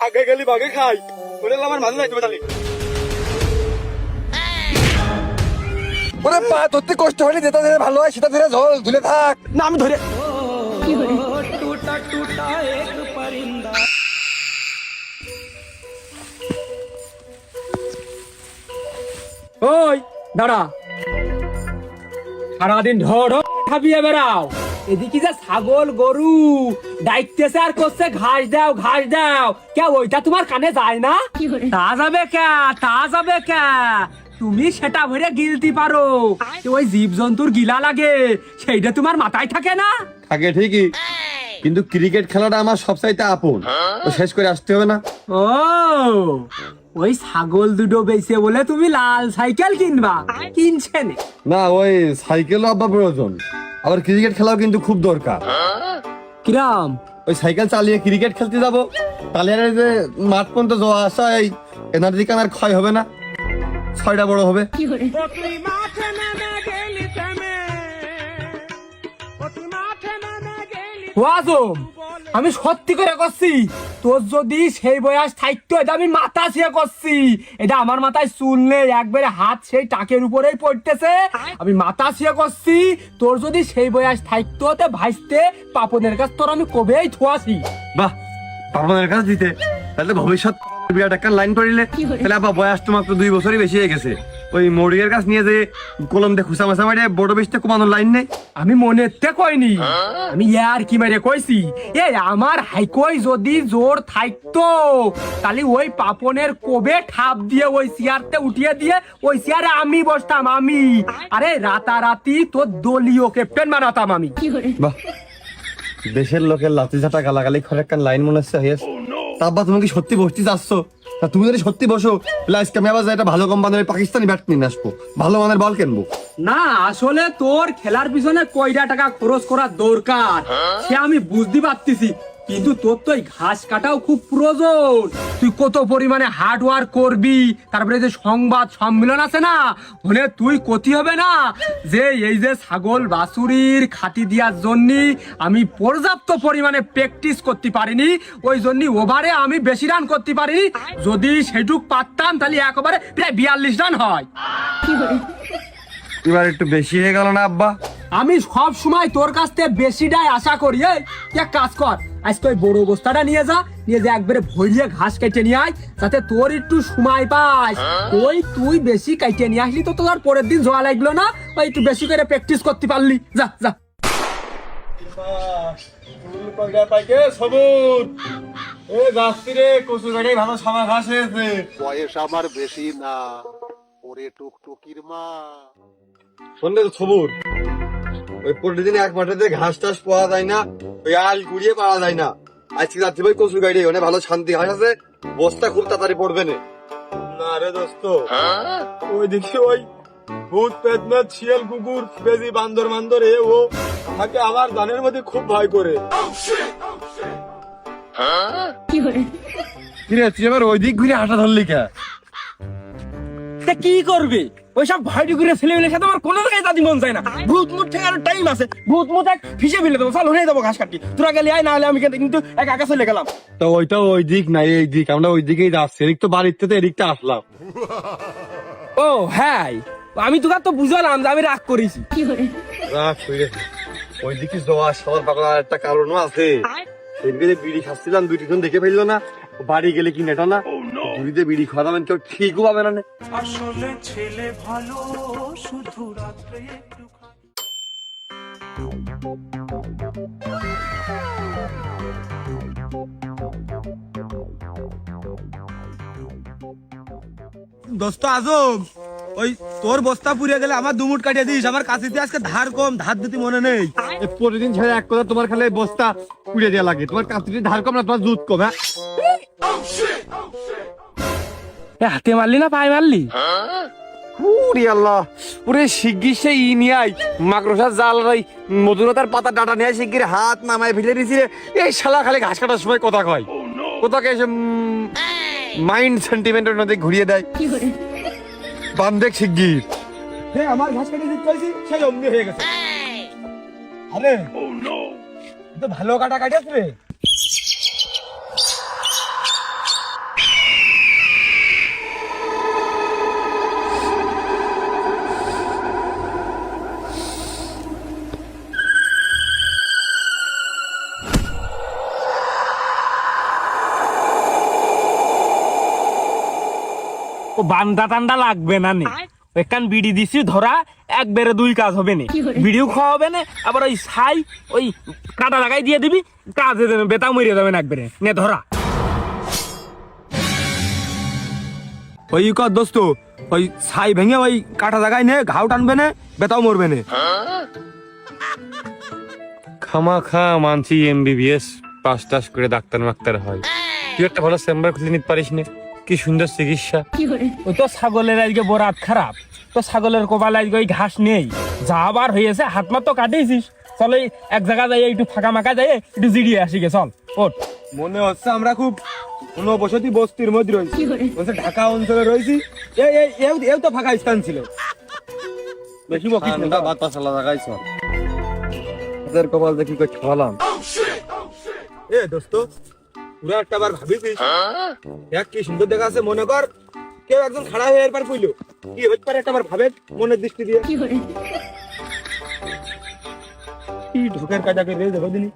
আগে গেলি বাগে খাই ওরে আমার মানুষ নাই তুমি তাহলে ওরে পা ধরতে কষ্ট হলে যেটা ধরে ভালো হয় সেটা ধরে জল ধুলে থাক। না আমি ধরে ওই দাঁড়া, সারাদিন ঢোর খাবিয়ে বেড়াও, এদিকে যে ছাগল গরু ডাইতেছে আর করছে ঘাস দাও ঘাস দাও, কে ওইটা তোমার কানে যায় না? তা যাবে কে, তা যাবে কে, তুমি সেটা ভরে গিলতে পারো, ওই জীব জন্তুর গিলা লাগে সেইটা তোমার মাথায় থাকে না? থাকে ঠিকই, কিন্তু ক্রিকেট খেলাটা আমার সবচাইতে আপন, তো শেষ করে আসতে হবে না? ও ওই ছাগল দুটো বেচে বলে তুমি লাল সাইকেল কিনবা, কিনছে নে? না, ওই সাইকেলও আব্বা প্রয়োজন, আবার ক্রিকেট খেলাও কিন্তু খুব দরকার। কিরাম? ওই সাইকেল চালিয়ে ক্রিকেট খেলতে যাবো, তাহলে আর এই যে মাঠ পর্যন্ত যাওয়া আসা এই এনার্জি কানার ক্ষয় হবে না, ছয়টা বড় হবে। ওয়াজম, আমি সত্যি করে করছি, তোর যদি সেই বয়স থাকতো, এটা আমি মাথা ছিঁড়ে করছি, এটা আমার মাথায় চুল নেই, একবারে হাত সেই টাকের উপরেই পড়তেছে, আমি মাথা ছিঁড়ে করছি, তোর যদি সেই বয়স থাকতো তে ভাইস্তে পাপনের কাছ তোর আমি কবেই থুয়াছি। বাহ, পাপনের কাছে দিতে তাহলে ভবিষ্যৎ বিরাট একটা লাইন পড়িলে, তাহলে আবার বয়স তো মাত্র 2 বছরই বেশি হয়ে গেছে, ওই মৌরিকের কাছ নিয়ে যে কলম দিয়ে খুসা মাসা মারে বড় বেশতে কমানোর লাইন নেই। আমি মনেতে কইনি, আমি আর কি মারে কইছি, এই আমার হাইকই যদি জোর থাকতো তাহলে ওই পাপনের কোবে ঠাপ দিয়ে ওই চেয়ারতে উঠিয়ে দিয়ে ওই চেয়ারে আমি বসতাম, আমি আরে রাতারাতি তোর দলীয় ক্যাপ্টেন বানাতাম আমি। বাহ, দেশের লোকের লাঠি ঝাঁটা গালাগালি করে একটা লাইন মনে হচ্ছে হয়েছে। তাব্বা তুমি কি সত্যি বসতে যাচ্ছ? তা তুমি যদি সত্যি বসো তাহলে আজকে আমি আবার একটা ভালো কোম্পানির পাকিস্তানি ব্যাট নিয়ে আসবো, ভালো মানের বল কিনবো। না আসলে তোর খেলার পিছনে কয়টা টাকা খরচ করার দরকার সে আমি বুঝতে পারতেছি, কিন্তু তোর তো এই ঘাস কাটাও খুব প্রয়োজন, তুই কত পরিমাণে হার্ড ওয়ার্ক করবি, তারপরে যে সংবাদ সম্মেলন আছে না, ওখানে তুই কতি হবে না যে এই যে ছাগল বাছুরির খাতি দেওয়ার জন্য আমি পর্যাপ্ত পরিমাণে প্র্যাকটিস করতে পারিনি, ওই জন্য ওভারে আমি বেশি রান করতে পারিনি, যদি সেটুক পারতাম তাহলে একেবারে প্রায় 42 রান হয়। এবার একটু বেশি হয়ে গেল না আব্বা? আমি সব সময় তোর কাছ থেকে বেশিটাই আশা করি, এই তুই এক কাজ কর, আজকে ওই বড় বস্তাটা নিয়ে যা, নিয়ে যে একবারে ভরিয়ে ঘাস কেটে নিয়ে আয়, যাতে তোর একটু সময় পাস, ওই তুই বেশি কেটে নিয়ে আসলি তো তোর পরের দিন জোয়া লাগলো না, ওই একটু বেশি করে প্র্যাকটিস করতে পারলি, যা যা। বয়স আমার বেশি না, ওরে টুকটুকির মা। শুনলে তো সবুর, ওই প্রতিদিন এক মাঠে ঘাস টাস পাওয়া যায় না, ওই আল গুড়িয়ে পাওয়া যায় না, আজকে রাত্রি ভাই কচুর গাড়ি অনেক ভালো শান্তি ঘাস আছে, বস্তা খুব তাড়াতাড়ি পড়বে না। না রে দোস্ত, ওই দেখি ওই ভূত পেতনাথ শিয়াল কুকুর বেজি বান্দর মান্দর ও থাকে আমার জানের মধ্যে খুব ভয় করে। কিরে তুই আবার ওই দিক ঘুরে হাঁটা ধরলি কে? তা কি করবে, ওইসব ভয় ঘুরে ছেলেমেয়ের সাথে আমার কোনো জায়গায় দাদি মন যায় না, ভূত মুঠ ঠেকানোর টাইম আছে, ভূত মুঠ এক ফিসে ফেলে দেবো, চাল হয়ে যাবো ঘাস কাটি, তোরা গেলে আয়, না হলে আমি কিন্তু এক একা চলে গেলাম। তো ওইটা ওই দিক নাই, এই দিক, আমরা ওই দিকেই যাচ্ছি, এদিক তো বাড়ির থেকে এদিকটা আসলাম। ও হ্যাঁ, আমি তোকে তো বুঝালাম যে আমি রাগ করেছি। রাখ শুয়ে, ওই দিকে যাওয়া সবার পাগলার একটা কারণও আছে, সেদিকে বিড়ি খাচ্ছিলাম, 2-3 জন দেখে ফেললো না, বাড়ি গেলে কি নেটা না বুড়িতে বিড়ি খাওয়া যাবেন, কেউ ঠিকও পাবে না। আসলে ছেলে ভালো, শুধু রাত্রে একটু দোস্ত আজম, ওই তোর বস্তা পুড়ে গেলে আমার দুমুট কাটিয়ে দিস, আমার কাছে আজকে ধার কম, ধার দিতে মনে নেই। প্রতিদিন ছেড়ে এক কথা তোমার খালি বস্তা পুড়ে দেওয়া লাগে, তোমার কাছে ধার কম না, তোমার দুধ কম। হ্যাঁ হাতে মারলি না পায়ে মারলি? উরি আল্লাহ, ওরে শিগগির সেই নিয়ে আই মাকড়সার জাল, মধুরতার পাতা ডাটা নিয়ে শিগগির হাত নামায় ফেলে দিছি রে। এই শালা খালি ঘাস কাটার সময় কথা কয়, কোথাকে এসে মাইন্ড সেন্টিমেন্টের মধ্যে ঘুরিয়ে দেয়। বান্ধেক শিগগির আমার ঘাস কাটিয়ে দিতে চাইছি, সেই অমনি হয়ে গেছে। আরে তো ভালো কাটা কাটিয়েছ রে। ও বান্দা টান্ডা লাগবে না নে একখান বিড়ি দিছি ধরা একবারে দুই কাজ হবে না বিড়িও খাওয়া হবে না আবার ওই ছাই ওই কাটা লাগাই দিয়ে দিবি কাজে দেবে বেতা মরিয়ে যাবে না একবারে নে ধরা ওই কর দোস্ত ওই ছাই ভেঙে ওই কাটা জায়গায় নে ঘাও টানবে না বেতাও মরবে না খামা খা মানছি এমবিবিএস পাস টাস করে ডাক্তার মাক্তার হয় তুই একটা ভালো চেম্বার খুলে নিতে পারিস না কি সুন্দর চিকিৎসা ওই তো ছাগলের আজকে বরাত খারাপ তো ছাগলের কপালে আজকে ওই ঘাস নেই যা আবার হয়েছে হাত মাত তো কাটিয়েছিস চল এই এক জায়গা যাই একটু ফাঁকা মাকা যাই একটু জিরিয়ে আসি গে চল ওঠ মনে হচ্ছে আমরা খুব বসতি বস্তির মধ্যে রয়েছি বলছে ঢাকা অঞ্চলে রয়েছি এও তো ফাঁকা স্থান ছিল বেশি বকিস না ভাত পাশালা জায়গায় চল তোদের কপাল দেখি কই ছলাম এ দোস্ত পুরো একটা বার ভাবিছিস দেখ কি সুন্দর দেখা আছে মনে কর কেউ একজন খাড়া হয়ে এরপর কইলো কি হইতে পারে একটা বার ভাবে মনের দৃষ্টি দিয়ে কি ঢোকের কাটাকে রে দেখো দিনি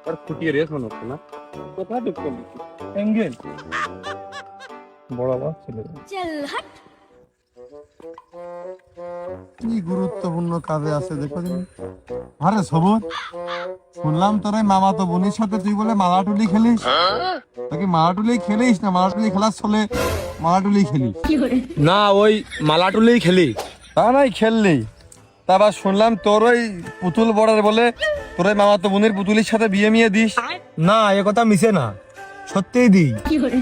আর ফুটিয়ে রেস মনে হচ্ছে না কোথায় ঢুক করলি এঙ্গেল বড় আবার ছেলে কি গুরুত্বপূর্ণ কাজে আছে দেখো দিন আরে সবুজ শুনলাম তোর ওই মামা তো বোনের সাথে তুই বলে মালাটুলি খেলিস তাকে মালাটুলি খেলিস না মালাটুলি খেলার চলে মালাটুলি খেলিস না ওই মালাটুলেই খেলি তা নাই খেললি তা আবার শুনলাম তোর ওই পুতুল বড়ার বলে তোর ওই মামা তো বোনের পুতুলির সাথে বিয়ে মিয়ে দিস না এ কথা মিশে না সত্যিই দিই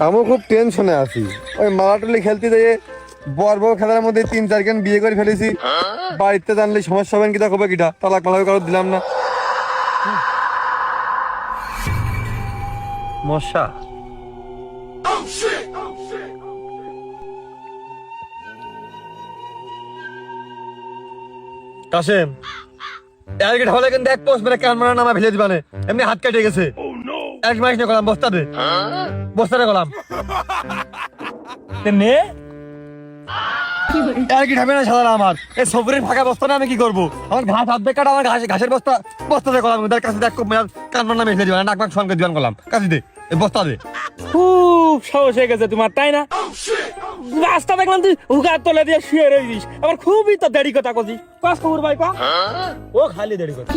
আমিও খুব টেনশনে আছি ওই মালাটুলি খেলতে যেয়ে বর বউ খেলার মধ্যে 3-4 জন বিয়ে করে ফেলেছি বাড়িতে জানলে সমস্যা হবে কিটা কবে কিটা তালাক মালাক কারো দিলাম না মশা কাসেম এর কি ঢলে কিন্তু এক পোস্ট মেরে কান মারা নামা ফেলে দিবানে এমনি হাত কেটে গেছে এক মাস না কলাম বস্তা দে বস্তাতে কলাম নে এর কি ঢাবে না সাদা আমার এই সবরের ফাঁকা বস্তা না আমি কি করবো আমার ভাত হাত বেকার আমার ঘাসের বস্তা বস্তাতে কলাম তার কাছে দেখ কান মারা নামে ফেলে দিবানে নাক মাক সঙ্গে দিবান কলাম কাছে দে এই বস্তা দে খুব সাহস হয়ে গেছে তোমার তাই না রাস্তা দেখলাম তুই হুকার তলে দিয়ে শুয়ে রয়েছিস আমার খুবই তো দেরি কথা করছিস পাস খবর ভাই পা ও খালি দেরি কথা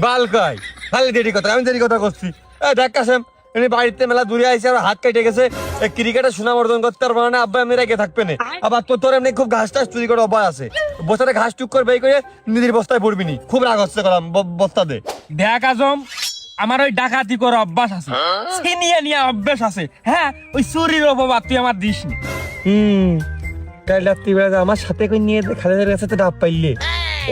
বাল কয় খালি দেরি কথা আমি দেরি কথা করছি এ দেখ কাসেম এমনি বাড়িতে মেলা দূরে আইছে আর হাত কেটে গেছে ক্রিকেটের সুনাম অর্জন করতে পারবো না আব্বা আমি রেখে থাকবে না আবার তোর এমনি খুব ঘাস টাস চুরি করে অভ্যাস আছে বস্তাতে ঘাস টুক করে বের করে নিজের বস্তায় পড়বি নি খুব রাগ হচ্ছে কলাম বস্তা দে দেখ আজম আমার ওই ডাকাতি করে অভ্যাস আছে ছিনিয়ে নিয়ে অভ্যাস আছে হ্যাঁ ওই চুরির অপবাদ তুই আমার দিস নি কাল রাত্রিবেলা আমার সাথে করে নিয়ে খালেদের কাছে ডাব পাইলে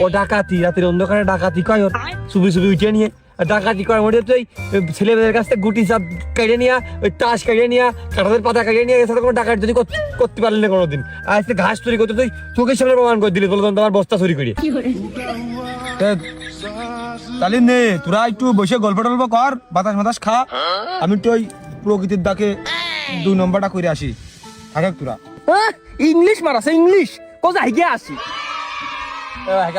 ও ডাকাতি রাতের অন্ধকারে ডাকাতি কয় ওর চুপি চুপি উঠে নিয়ে ডাকাতি করার মধ্যে তুই ছেলেমেয়েদের কাছ থেকে গুটি চাপ কেটে নিয়ে ওই টাস কেটে নিয়ে কাঁঠালের পাতা কেটে নিয়ে এছাড়া কোনো ডাকাত যদি করতে পারলি না কোনোদিন আজকে ঘাস চুরি করতে তুই চোখের সামনে প্রমাণ করে দিলি বলতো তোমার বস্তা চুরি করি তাহলে নে তোরা একটু বসে গল্প টল্প কর বাতাস মাতাস খা আমি একটু ওই প্রকৃতির ডাকে 2 নম্বরটা করে আসি থাকে তোরা ইংলিশ মারাছে ইংলিশ কোজা হিগে আসি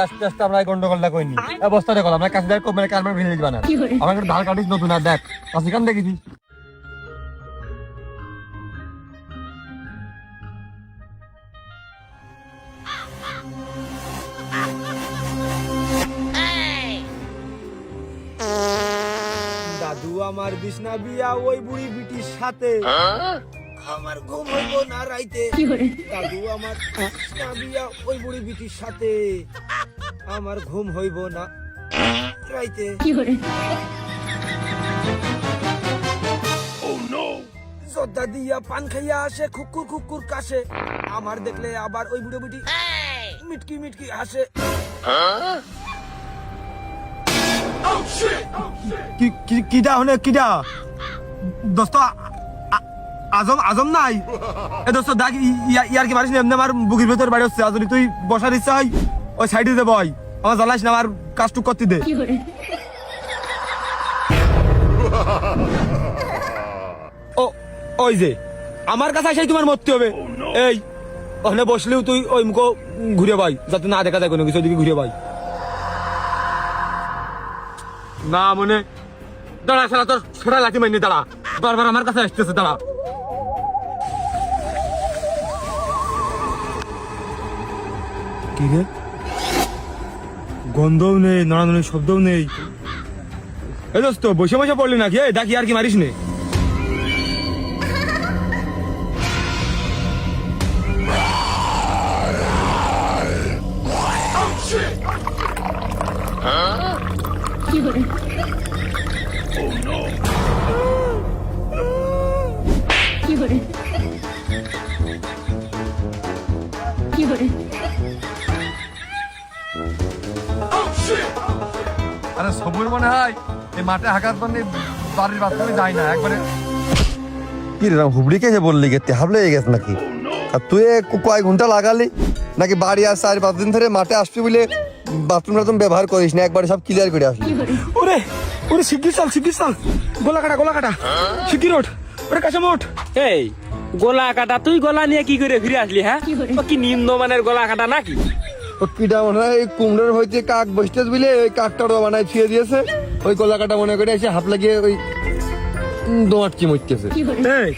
আস্তে আস্তে আমরা গন্ডগোলটা করিনি বস্তাটা করলাম আমরা কাছে দেখ মানে কারবার ফেলে দিবা না আমার একটা ধার কাটিস নতুন আর দেখ কাছে কান দেখেছি দাদু আমার বিছনা বিয়া ওই বুড়ি বিটির সাথে আমার ঘুম হইব না রাইতে দাদু আমার বিছনা বিয়া ওই বুড়ি বিটির সাথে আমার ঘুম হইব না রাইতে জর্দা দিয়া পান খাইয়া আসে খুকুর খুকুর কাশে আমার দেখলে আবার ওই বুড়ো বিটি মিটকি মিটকি হাসে কিটা হনে কিটা দোস্ত আজম আজম নাই এ দোস্ত দেখ ইয়ার কি মারিস না এমনি আমার বুকের ভেতর বাড়ি হচ্ছে যদি তুই বসার ইচ্ছা হয় ওই সাইডে দে বয় আমার জ্বালাস না আমার কাজটুক করতে দে ও ওই যে আমার কাছে সেই তোমার মরতে হবে এই ওখানে বসলেও তুই ওই মুখ ঘুরে পাই যাতে না দেখা যায় কোনো কিছু ওদিকে ঘুরে পাই না মনে দাঁড়া সারা তোর ছোটা লাঠি মাইনি দাঁড়া বারবার আমার কাছে আসতেছে দাঁড়া কি রে, গন্ধও নেই, নড়ানড়ির শব্দও নেই। এ দোস্ত, বসে বসে পড়লি নাকি? ডাকি আর কি মারিস নে। আরে সবুর মনে হয় এই মাঠে হাঁকার মানে বাড়ির বাথরুমে যায় না একবারে। কি রে হুবড়িকে যে বললি গে হাবলে গেছে নাকি? আর তুই কয়েক ঘন্টা লাগালি নাকি? বাড়ি আর 4-5 দিন ধরে মাঠে আসবি বলে বাথরুম ব্যবহার করিস না, একবারে সব ক্লিয়ার করে আসলি। ওরে ওরে, শিগগির চল, গোলা কাটা, শিগগির ওঠ, ওরে কাছে ওঠ। এই গোলা কাটা, তুই গোলা নিয়ে কি করে ফিরে আসলি? হ্যাঁ, ও কি নিম্নমানের গোলা কাটা নাকি? ও কিটা মনে হয় কুমড়োর হইতে কাক বসতে বলে ওই কাকটার বানায় ছুঁয়ে দিয়েছে, ওই গলা কাটা মনে করে এসে হাত লাগিয়ে ওই দোয়াটকি মরতেছে। এই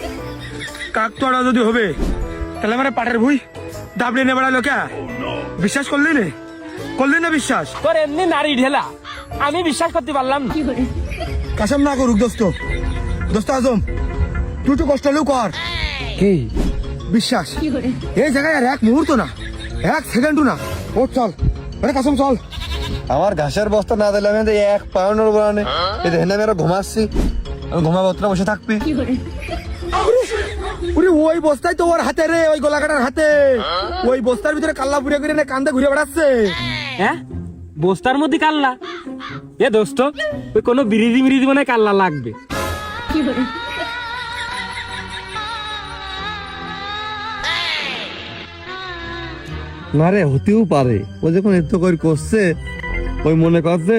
কাক তোড়া যদি হবে তাহলে আমার পাটের ভুই দাবড়ে নে বেড়ালো কে? বিশ্বাস করলি না বিশ্বাস? তোর এমনি নারী ঢেলা, আমি বিশ্বাস করতে পারলাম না। কাসম না করুক দোস্ত আজম, তুই তো কষ্ট হলেও কর। কি বিশ্বাস এই জায়গায় আর এক মুহূর্ত না, এক সেকেন্ডও না। ও চল, আরে কাসম চল। আমার ঘাসের বস্তা না দিলে আমি এক পাউন্ডের বানানে এই দেখেন আমি আরো ঘুমাচ্ছি, আমি ঘুমাবতরা বসে থাকবি। ওই বস্তায় তো ওর হাতে রে, ওই গলা কাটার হাতে। ওই বস্তার ভিতরে কাল্লা পুড়ে করে কান্দে ঘুরে বেড়াচ্ছে। হ্যাঁ, বস্তার মধ্যে কাল্লা? এ দোস্ত, ওই কোনো বিরিদি মিরিদি মনে হয় কাল্লা লাগবে। না রে, হতেও পারে। ও যখন এত করে করছে, ওই মনে করছে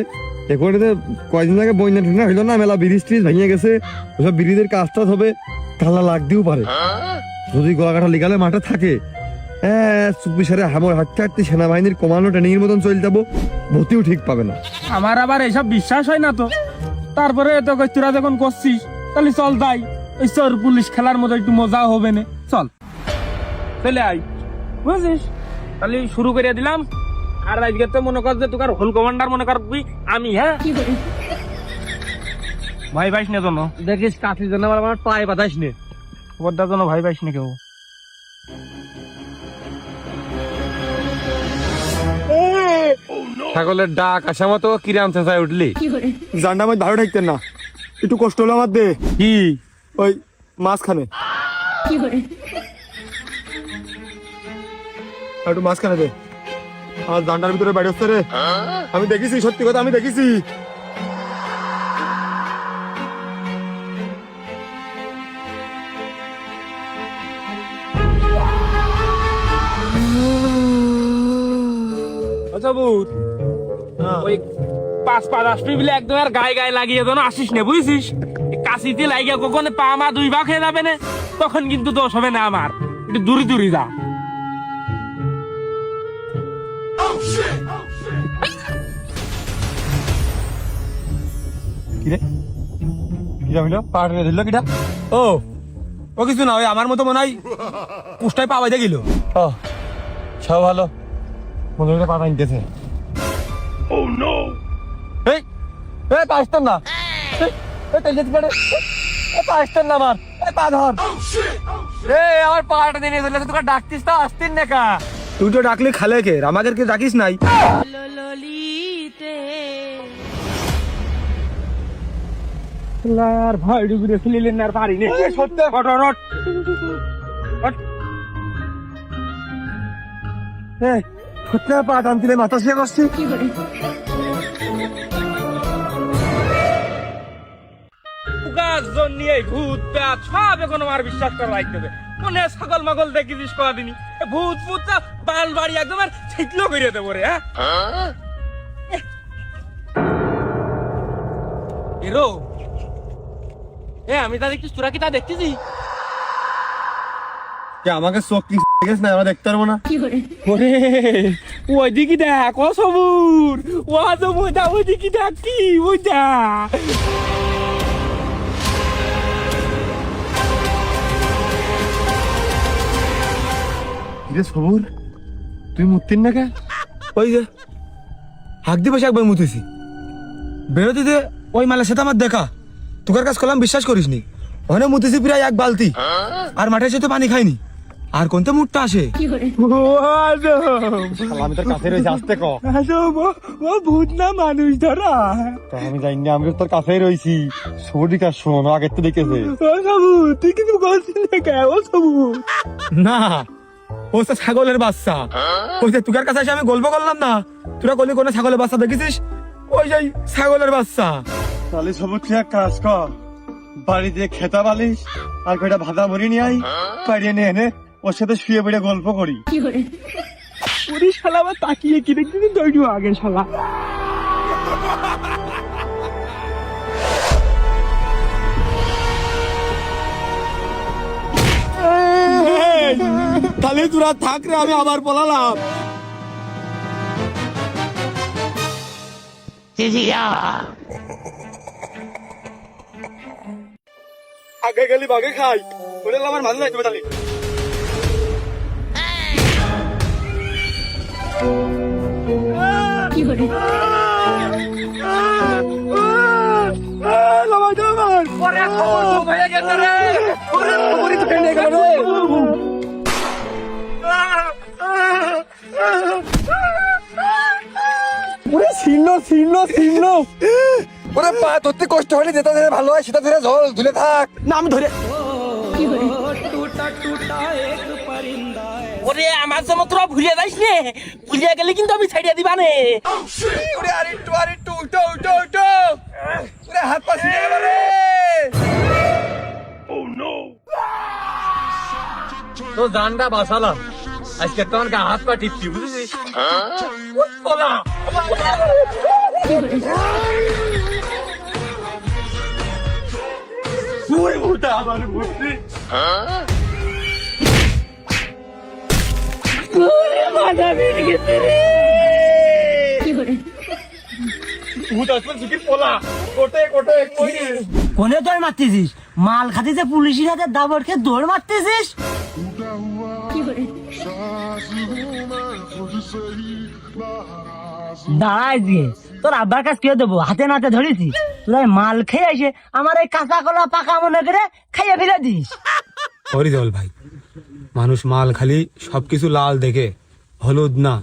এখানে কয়দিন আগে বন্যা টন্যা হইলো না, মেলা ব্রিজ ট্রিজ ভেঙে গেছে, ওসব ব্রিজের কাজ টাজ হবে, কাল্লা লাগতেও পারে। যদি গলা কাটা লিগালে মাঠে থাকে, চুপি সারে হাঁটতে হাঁটতে সেনাবাহিনীর কমান্ডো ট্রেনিং এর মতন চলে যাবো, ভর্তিও ঠিক পাবে না। আমার আবার এইসব বিশ্বাস হয় না তো। তারপরে তো তোরা যখন করছিস তাহলে চল যাই, ওই চোর পুলিশ খেলার মতো একটু মজাও হবে না। চল চলে আই, বুঝছিস? তাহলে শুরু করে দিলাম। আর আজকে তো মনে কর যে তোর হোল কমান্ডার মনে করবি আমি। হ্যাঁ, ভাই ভাইস নে জন্য দেখিস কাঠির জন্য আমার পায়ে বাতাস নে, বড়দার জন্য ভাই ভাইস নে কেউ। ছাগলের ডাক আসা মতো কিরাম চেঁচায় উঠলি। জানটা আমার ভালো ঠাকতেন না, একটু কষ্ট হলো আমার দে। কি ওই মাঝখানে, একটু মাঝখানে দে। আমার জানটার ভিতরে বাইরে হচ্ছে রে, আমি দেখেছি, সত্যি কথা আমি দেখেছি। ওই 5 আসবি বলে একদম আর গায়ে গায়ে লাগিয়ে যেন আসিস না, বুঝছিস? কাশিতে লাগিয়ে কখন পা মা 2 ভাগ হয়ে যাবে না, তখন কিন্তু দোষ হবে না আমার। একটু দূরে দূরে যা। কিরে কিরা হইলো, পাট ধরল কিটা? ও কিছু না, ওই আমার মতো মনে হয় পুষ্টায় পাওয়াই দেখিল। সব ভালো, মনে হয় পাটা নিতেছে। এই পাঁচটার না, পাঁচটার না আমার, পা ধর। আমার পাটা দিয়ে নিয়ে চলে তোকে ডাকতিস তো আসতিন না কা? তুই তো ডাকলি খালে কে, আমাকে কে ডাকিস নাই? আর ভয় ডুবুরে ফেলিলেন আর পারি নে। সত্যি সত্যি পা টানছিলে মাথা শুয়ে বসছি। নিয়ে ভূত প্যাত সব এখন আমার বিশ্বাস করা লাগতে হবে। মনে ছাগল মাগল দেখিস কদিনই ভূত ভূত বাল বাড়ি একদম আর ছিটলো করে দেবো রে। হ্যাঁ, এরো আমি তা দেখছিস, তোরা কি তা দেখতেছি? আমাকে চোখ কি না, আমরা দেখতে পারবো না। ওরে ওইদিকে দেখ, ও সবুর, ও তো ওইটা ওইদিকে দেখ, কি ওইটা? সবুর, তুই মুতিন না কে? ওই যে হাক দিয়ে বসে একবার মুতেছি বেরোতে দে ওই মালের সাথে আমার দেখা তোকার কাজ করলাম বিশ্বাস করিস নি ওখানে মুতেছি প্রায় এক বালতি আর মাঠে এসে তো পানি খাইনি আর কোনটা মুটটা আসে আমি তোর কাছে রয়েছি আসতে ক ও ভূত না মানুষ ধরা আমি জানি না আমি তোর কাছেই রয়েছি সবুদিকা শোন আগে তো দেখেছে ও সবু তুই কিন্তু বলছিস না কে ও সবু না ও তো ছাগলের বাচ্চা ওই যে তোকার কাছে এসে আমি গল্প করলাম না তোরা বলি কোনো ছাগলের বাচ্চা দেখেছিস ওই যে ছাগলের বাচ্চা তাহলে সবুজ তুই এক কাজ কর বাড়িতে খেতা বালিশ আর কয়টা ভাতা মরি নিয়ে আই পাড়িয়ে নিয়ে এনে ওর সাথে শুয়ে পড়ে গল্প করি ওরে শালা আবার তাকিয়ে কি দেখছিস দৌড়ু আগে শালা তাহলে তোরা থাক রে আমি আবার পলালাম আগে গেলি বাগে খাই ওরে আমার মাঝে যাইতে তাহলে ওরে পা ধরতে কষ্ট হলে যেটা ধরে ভালো হয় সেটা ধরে ঝোল ধুলে থাক না আমি ধরে ওরে আমার জন্য তোরা ভুলিয়ে যাইস নে ভুলিয়ে গেলে কিন্তু আমি ছাড়িয়ে দিবা নে ওরে আরেকটু উঠো উঠো উঠো ওরে হাত পা ছিঁড়ে গেল রে তো জানটা বাঁচালাম আজকে তোমার গা হাত পা টিপছি বুঝেছিস বলা ওই ভূতা আমার বুদ্ধি কোনে তোর মারতেছিস মাল খাতে যে পুলিশের হাতে দাবড় খেয়ে দৌড় মারতেছিস দাঁড়াই দিয়ে তোর আব্বার কাছে কে দেবো হাতে নাতে ধরেছি তোরা মাল খেয়ে এসে আমার এই কাঁচা কলা পাকা মনে করে খাইয়ে ফেলে দিস হরিদল ভাই মানুষ মাল খালি সবকিছু লাল দেখে হলুদ না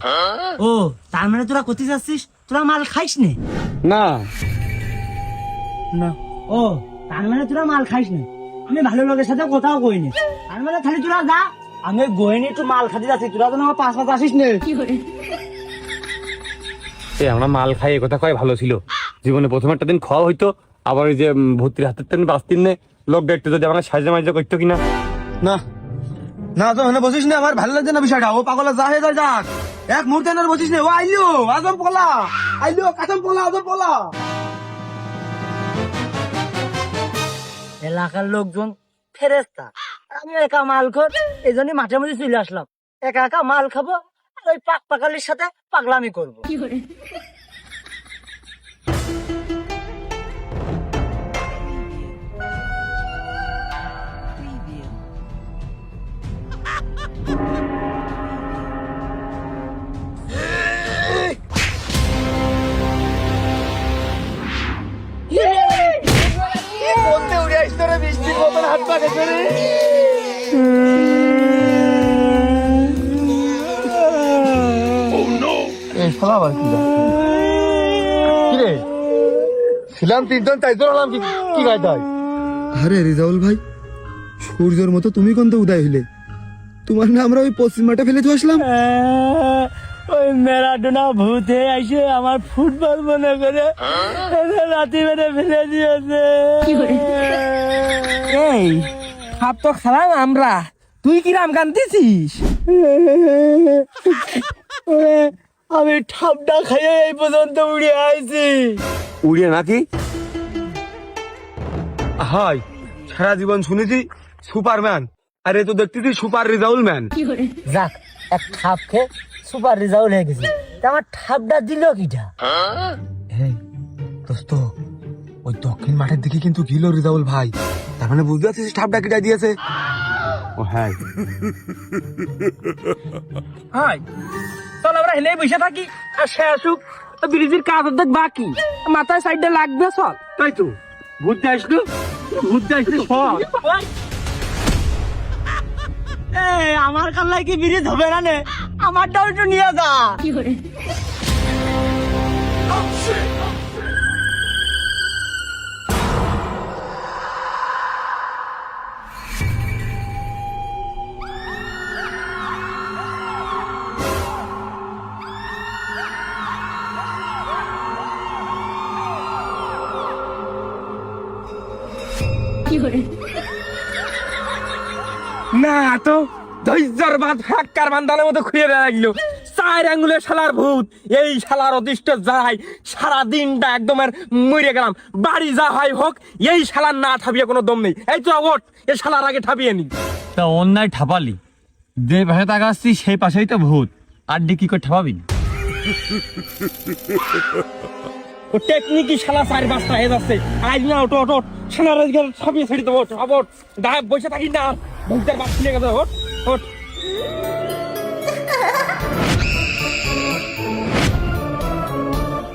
ও তার মানে তোরা করতে চাচ্ছিস তোরা মাল খাইস নে না না ও তার মানে তোরা মাল খাইস না আমি ভালো লোকের সাথে কোথাও কইনি তার মানে খালি তোরা যা আমি গইনি একটু মাল খাতে যাচ্ছি তোরা তো আমার পাঁচ পাঁচ আসিস নে আমরা মাল খাই এ কথা কয় ভালো ছিল জীবনে প্রথম একটা দিন খাওয়া হইতো আবার ওই যে ভর্তির হাতের তেমনি বাঁচতিন নে লোকটা একটু যদি আমরা সাহায্য মার্য করতো কিনা না না তো এখানে বসিস না আমার ভালো লাগছে না বিষয়টা ও পাগলা যা হয়ে যায় যাক এক মুহূর্তে এখানে বসিস না ও আইলো আজম পোলা আইলো কাসম পোলা আজম পোলা এলাকার লোকজন ফেরেস্তা আমি একা মাল খোর এই জন্য মাঠে মধ্যে চলে আসলাম একা একা মাল খাবো আর ওই পাক পাকালির সাথে পাগলামি করবো ছিলাম তিনজন চারজন হলাম কি গাইতে হয় আরে রিজাউল ভাই সূর্যের মতো তুমি কোন তো উদয় হইলে তোমার না আমরা ওই পশ্চিম মাঠে ফেলে তো আসলাম ওই ম্যারাডোনা ভূতে এসে আমার ফুটবল মনে করে রাতি বেড়ে ফেলে দিয়েছে এই খাপ তো খেলাম আমরা তুই কিরাম কান্দিছিস আমি ঠাপটা খাইয়ে এই পর্যন্ত উড়ে আইছি উড়িয়ে নাকি হাই সারা জীবন শুনেছি সুপারম্যান আরে তো দেখতেছি সুপার রিজাউল ম্যান যাক এক ঠাপ খেয়ে সুপার রেজাল্ট হয়ে গেছে তা আমার ঠাপটা দিল কিটা দোস্ত ওই দক্ষিণ মাঠের দিকে কিন্তু গিল রিজাউল ভাই তার মানে বুঝতে পারছিস ঠাপটা কিটা দিয়েছে ও হ্যাঁ হাই চল আমরা হেনে বসে থাকি আর সে আসুক ব্রিজের কাজ অর্ধেক বাকি মাথায় সাইডে লাগবে সব তাই তো ভূত আসলো সব আমার কাল্লাই কি ব্রিজ হবে না নে আমারটাও একটু নিয়ে যা না তো ধৈর্যর বাঁধ হাক্কার বান্ধানের মতো খুঁড়ে লাগলো 4 আঙ্গুলের শালার ভূত এই শালার অদৃষ্ট যায় সারা দিনটা একদম আর মরে গেলাম বাড়ি যা হয় হোক এই শালার না ঠাবিয়ে কোনো দম নেই এই তো ওঠ এই শালার আগে ঠাবিয়ে নি তা অন্যায় ঠাপালি যে পাশে তাকাচ্ছি সেই পাশেই তো ভূত আর ডি কি করে ঠাপাবি ও টেকনিকই শালা 4-5টা হয়ে যাচ্ছে আজ না ওঠ ওঠ ওঠ শালার আজকে ঠাবিয়ে ছেড়ে দেবো ওঠ ওঠ দাঁড়া বসে থাকি না ভূতের বাস খুলে গেছে ওঠ ওঠ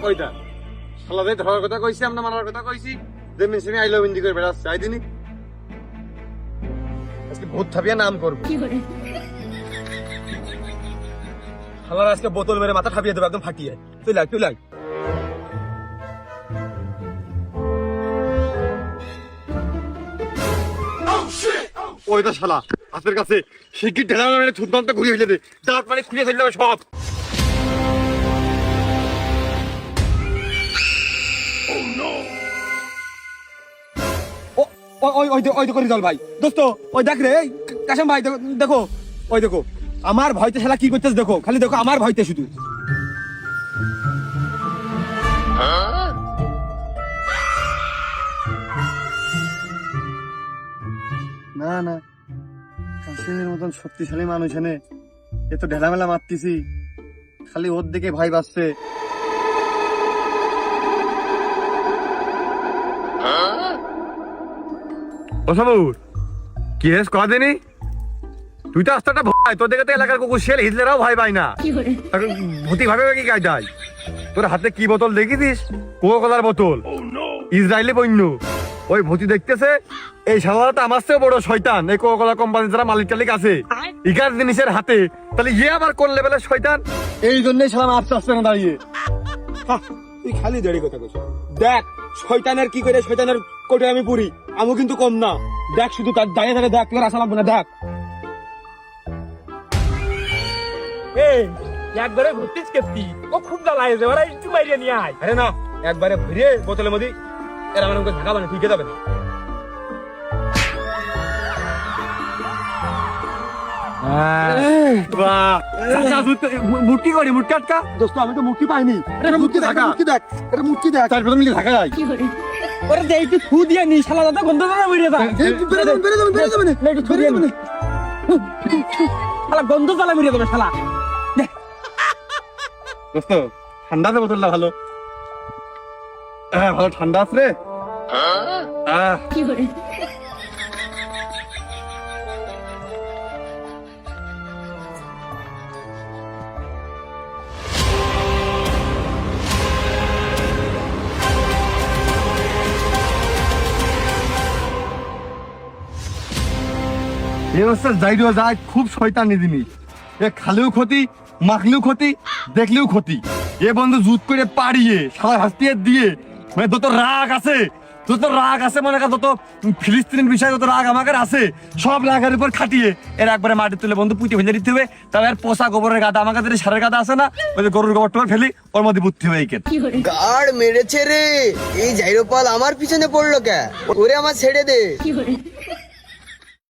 ওইটা শালাদের ধরার কথা কইছি আমরা মারার কথা কইছি যে মেশিনে আইলো বিন্দি করে বেড়াচ্ছে আই দিনই আজকে ভূত থাপিয়া নাম করবো শালার আজকে বোতল মেরে মাথা ঠাবিয়ে দেবো একদম ফাটিয়ে তুই লাই ওইটা শালা হাতের কাছে শিগগির ঢেলা মেরে থুতমান্ত ঘুরিয়ে ফেলে দে দাঁত মানে খুলে ফেললে সব ওই তো করে চল ভাই দোস্ত ওই দেখ রে এই কাশেম ভাই দেখো ওই দেখো আমার ভয়তে শালা কি করতেছ দেখো খালি দেখো আমার ভয়তে শুধু না না কাশিমের মতন শক্তিশালী মানুষ এনে এ তো ঢেলামেলা মারতেছি খালি ওর দিকে ভয় বাসছে ও সামুর কি হেস কয়া দেনি তুই তো আস্তাটা ভয় তোর দেখে তো এলাকার কুকুর শিয়াল হিজলেরাও ভয় পায় না তাকে ভূতি ভাবে কি কায়দায় তোর হাতে কি বোতল দেখিস কোকা-কোলার বোতল ইসরায়েলি বন্য ওই ভূতি দেখতেছে এই সাধারণত আমার চেয়েও বড় শয়তান এই কোকা-কোলা কোম্পানির যারা মালিক টালিক আছে ইকার জিনিসের হাতে তাহলে ইয়ে আবার কোন লেভেলের শয়তান এই জন্যই সালাম আস্তে আস্তে না দাঁড়িয়ে তুই খালি দেরি কথা কইছ দেখ শয়তানের কি করে শয়তানের কোটে আমি পুরি আমি কিন্তু কম না দেখ শুধু তার দাঁড়িয়ে দাঁড়িয়ে দেখ তোর আশা লাগবে না দেখ এই একবারে ভর্তিস কেপতি ও খুব জ্বালায় যে ওরা একটু মাইরে নিয়ে আয় আরে না একবারে ভরে বোতলের মধ্যে এরা মানে ঢাকা বানা ঠিক যাবে না মুটকি করি মুটকি আটকা দোস্ত আমি তো মুক্তি পাইনি মুক্তি দেখ মুক্তি দেখ চার প্রথম মিলে ঢাকা যায় ওরে দেই তুই ফু দিয়ে নি শালা দাদা গন্ধ দাদা বেরিয়ে যা বেরে যাবে না একটু ছড়িয়ে নি শালা গন্ধ জ্বালা বেরিয়ে যাবে শালা দোস্ত ঠান্ডাতে বোতলটা ভালো হ্যাঁ ভালো ঠান্ডা আছে রে এই অবস্থা যাইরো যায় খুব শয়তানি জিনিস এ খালেও ক্ষতি মাখলেও ক্ষতি দেখলেও ক্ষতি এ বন্ধু জুত করে পাড়িয়ে সারা হাসিয়ে দিয়ে মানে যত রাগ আছে মনে কর যত ফিলিস্তিনের বিষয়ে যত রাগ আমাদের আছে সব রাগের উপর খাটিয়ে এর একবারে মাটি তুলে বন্ধু পুঁতে ফেলে দিতে হবে তবে আর পোষা গোবরের গাদা আমার কাছে সারের গাদা আছে না ওই যে গরুর গোবর টোবর ফেলি ওর মধ্যে বুদ্ধি হবে এই গাড় মেরেছে রে এই জাইরোপাল আমার পিছনে পড়লো কে ওরে আমার ছেড়ে দে